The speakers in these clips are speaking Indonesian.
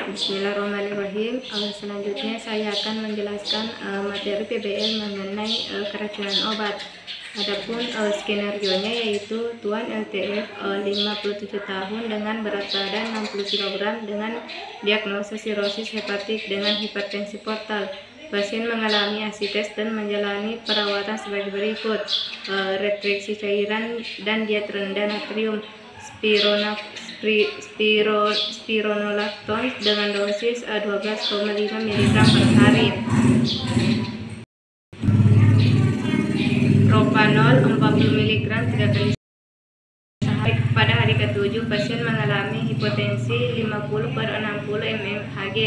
Bismillahirrahmanirrahim. Selanjutnya saya akan menjelaskan materi PBL mengenai keracunan obat. Adapun skenario-nya yaitu Tuan LTF 57 tahun dengan berat badan 60 kg dengan diagnosa sirosis hepatik dengan hipertensi portal. Pasien mengalami asites dan menjalani perawatan sebagai berikut: restriksi cairan dan diet rendah natrium, spironolactone dengan dosis 12,5 mg per hari, propanol 40 mg 3 kali sehari. Pada hari ke-7 pasien mengalami hipotensi 50/60 mmHg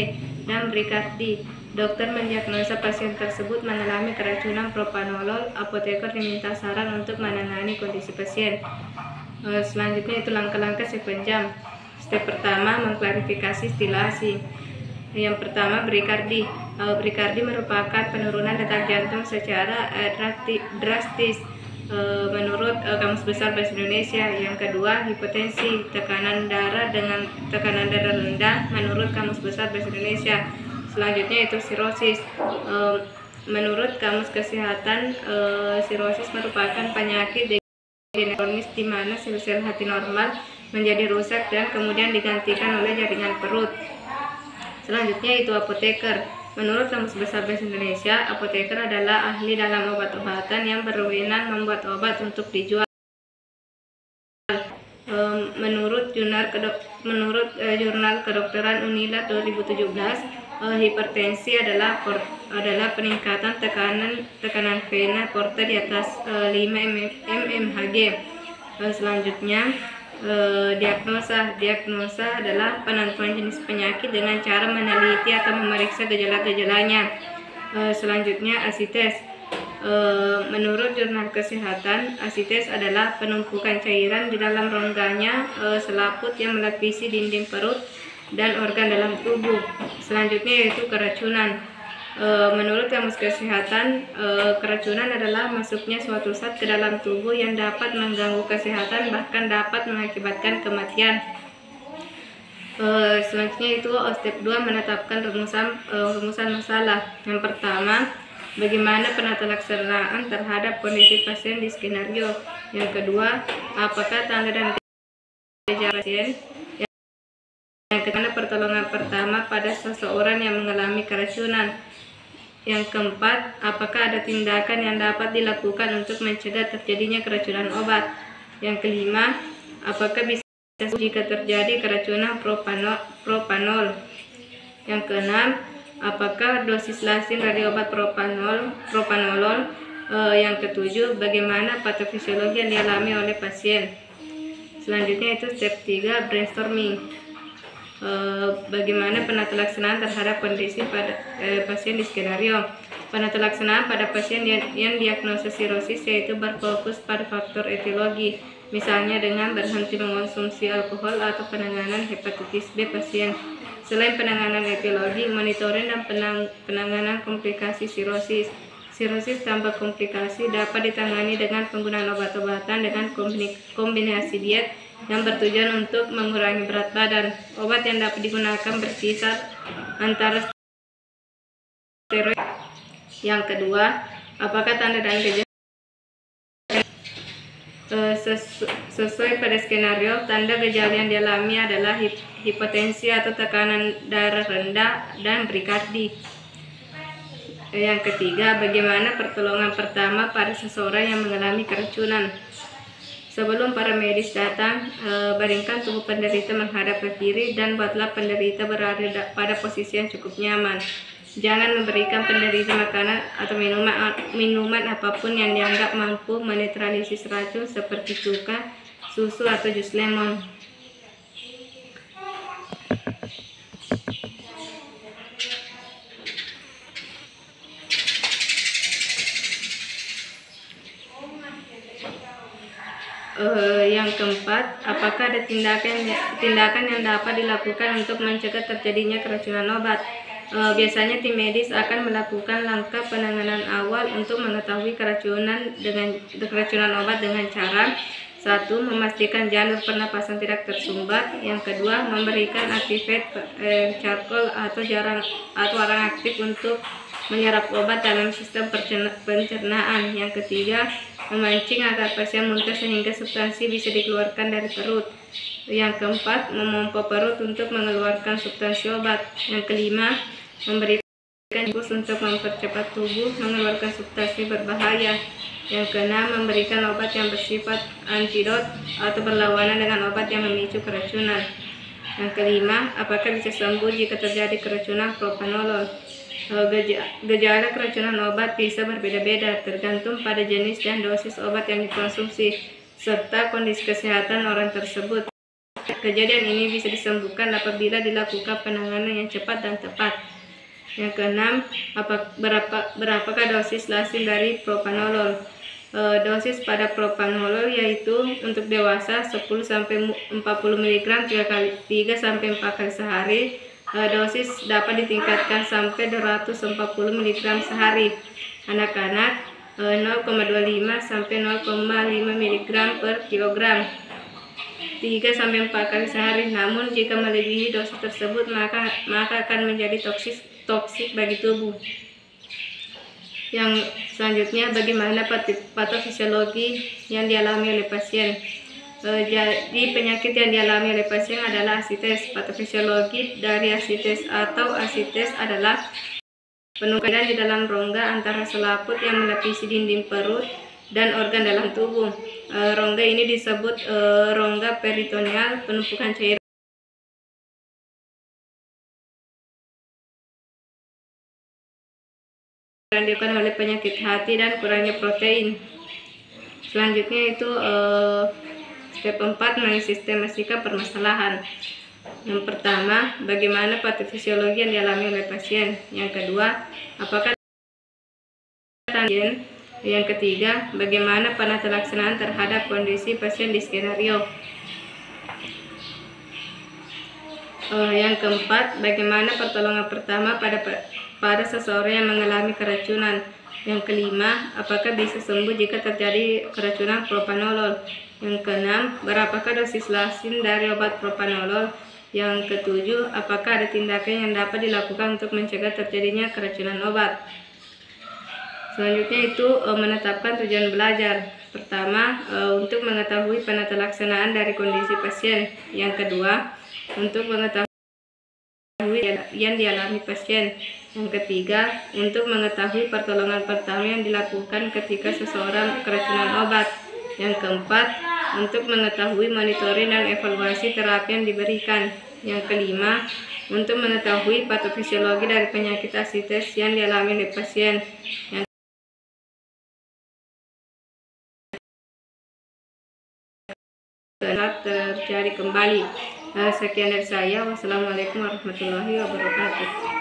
dan brikardi. Dokter mendiagnosa pasien tersebut mengalami keracunan propanolol. Apoteker diminta saran untuk menangani kondisi pasien. Selanjutnya itu langkah-langkah sepenjam. Step pertama, mengklarifikasi stilasi. Yang pertama, brikardi. Brikardi merupakan penurunan detak jantung secara drastis menurut Kamus Besar Bahasa Indonesia. Yang kedua, hipotensi, tekanan darah dengan tekanan darah rendah menurut Kamus Besar Bahasa Indonesia. Selanjutnya itu sirosis. Menurut Kamus Kesehatan, sirosis merupakan penyakit kronis di mana sel-sel hati normal menjadi rusak dan kemudian digantikan oleh jaringan perut. Selanjutnya itu apoteker. Menurut Kamus Besar Bahasa Indonesia, apoteker adalah ahli dalam obat-obatan yang berwenang membuat obat untuk dijual. Menurut jurnal kedokteran Unilad 2017, hipertensi adalah peningkatan tekanan vena porta di atas 5 mmHg. Selanjutnya diagnosa adalah penentuan jenis penyakit dengan cara meneliti atau memeriksa gejala-gejalanya. Selanjutnya asites. Menurut jurnal kesehatan, asites adalah penumpukan cairan di dalam rongganya selaput yang melapisi dinding perut dan organ dalam tubuh. Selanjutnya yaitu keracunan. Menurut Kamus Kesehatan, keracunan adalah masuknya suatu zat ke dalam tubuh yang dapat mengganggu kesehatan, bahkan dapat mengakibatkan kematian. Selanjutnya itu step 2, menetapkan rumusan masalah. Yang pertama, bagaimana penata laksanaan terhadap kondisi pasien di skenario. Yang kedua, apakah tanda dan gejala pasien. Yang ketiga, pertolongan pertama pada seseorang yang mengalami keracunan. Yang keempat, apakah ada tindakan yang dapat dilakukan untuk mencegah terjadinya keracunan obat. Yang kelima, apakah bisa jika terjadi keracunan propanol. Yang keenam, apakah dosis lazim dari obat propanolol. Yang ketujuh, bagaimana patofisiologi yang dialami oleh pasien. Selanjutnya itu step 3, brainstorming. Bagaimana penata laksanaan terhadap kondisi pada pasien di skenario. Penata laksanaan pada pasien yang diagnosa sirosis yaitu berfokus pada faktor etiologi, misalnya dengan berhenti mengonsumsi alkohol atau penanganan hepatitis B pasien. Selain penanganan etiologi, monitoring dan penanganan komplikasi sirosis. Sirosis tanpa komplikasi dapat ditangani dengan penggunaan obat-obatan dengan kombinasi diet yang bertujuan untuk mengurangi berat badan. Obat yang dapat digunakan berkisar antara steroid. Yang kedua, apakah tanda dan gejala sesuai pada skenario. Tanda gejala yang dialami adalah hipotensi atau tekanan darah rendah dan brikardi. Yang ketiga, bagaimana pertolongan pertama pada seseorang yang mengalami keracunan. Sebelum para medis datang, baringkan tubuh penderita menghadap ke kiri dan buatlah penderita berada pada posisi yang cukup nyaman. Jangan memberikan penderita makanan atau minuman apapun yang dianggap mampu menetralisis racun seperti cuka, susu, atau jus lemon. Yang keempat, apakah ada tindakan yang dapat dilakukan untuk mencegah terjadinya keracunan obat. Biasanya tim medis akan melakukan langkah penanganan awal untuk mengetahui keracunan obat dengan cara Satu, memastikan jalur pernapasan tidak tersumbat. Yang kedua, memberikan activate charcoal atau arang aktif untuk menyerap obat dalam sistem pencernaan. Yang ketiga, memancing agar pasien muntah sehingga substansi bisa dikeluarkan dari perut. Yang keempat, memompa perut untuk mengeluarkan substansi obat. Yang kelima, memberikan infus untuk mempercepat tubuh mengeluarkan substansi berbahaya. Yang keenam, memberikan obat yang bersifat antidot atau berlawanan dengan obat yang memicu keracunan. Yang kelima, apakah bisa sembuh jika terjadi keracunan propanolol? Gejala keracunan obat bisa berbeda-beda tergantung pada jenis dan dosis obat yang dikonsumsi serta kondisi kesehatan orang tersebut. Kejadian ini bisa disembuhkan apabila dilakukan penanganan yang cepat dan tepat. Yang keenam, berapakah dosis lazim dari propanolol? Dosis pada propanolol yaitu untuk dewasa 10-40 mg 3-4 kali sehari. Dosis dapat ditingkatkan sampai 240 mg sehari. Anak-anak 0,25 sampai 0,5 mg per kilogram 3-4 kali sehari. Namun jika melebihi dosis tersebut maka akan menjadi toksik bagi tubuh. Yang selanjutnya, bagaimana patofisiologi yang dialami oleh pasien? Jadi penyakit yang dialami oleh pasien adalah asites. Patofisiologi dari asites atau asites adalah penumpukan di dalam rongga antara selaput yang melapisi dinding perut dan organ dalam tubuh. Rongga ini disebut rongga peritoneal. Penumpukan cairan disebabkan oleh penyakit hati dan kurangnya protein. Selanjutnya itu step 4, mensistemasikan permasalahan. Yang pertama, bagaimana patofisiologi yang dialami oleh pasien. Yang kedua, apakah pasien. Yang ketiga, bagaimana penata laksanaan terhadap kondisi pasien di skenario. Yang keempat, bagaimana pertolongan pertama pada seseorang yang mengalami keracunan. Yang kelima, apakah bisa sembuh jika terjadi keracunan propanolol. Yang keenam, berapakah dosis lazim dari obat propanolol. Yang ketujuh, apakah ada tindakan yang dapat dilakukan untuk mencegah terjadinya keracunan obat. Selanjutnya itu menetapkan tujuan belajar. Pertama, untuk mengetahui penata laksanaan dari kondisi pasien. Yang kedua, untuk mengetahui yang dialami pasien. Yang ketiga, untuk mengetahui pertolongan pertama yang dilakukan ketika seseorang keracunan obat. Yang keempat, untuk mengetahui monitoring dan evaluasi terapi yang diberikan. Yang kelima, untuk mengetahui patofisiologi dari penyakit asites yang dialami oleh pasien. Yang terjadi kembali. Sekian dari saya. Wassalamualaikum warahmatullahi wabarakatuh.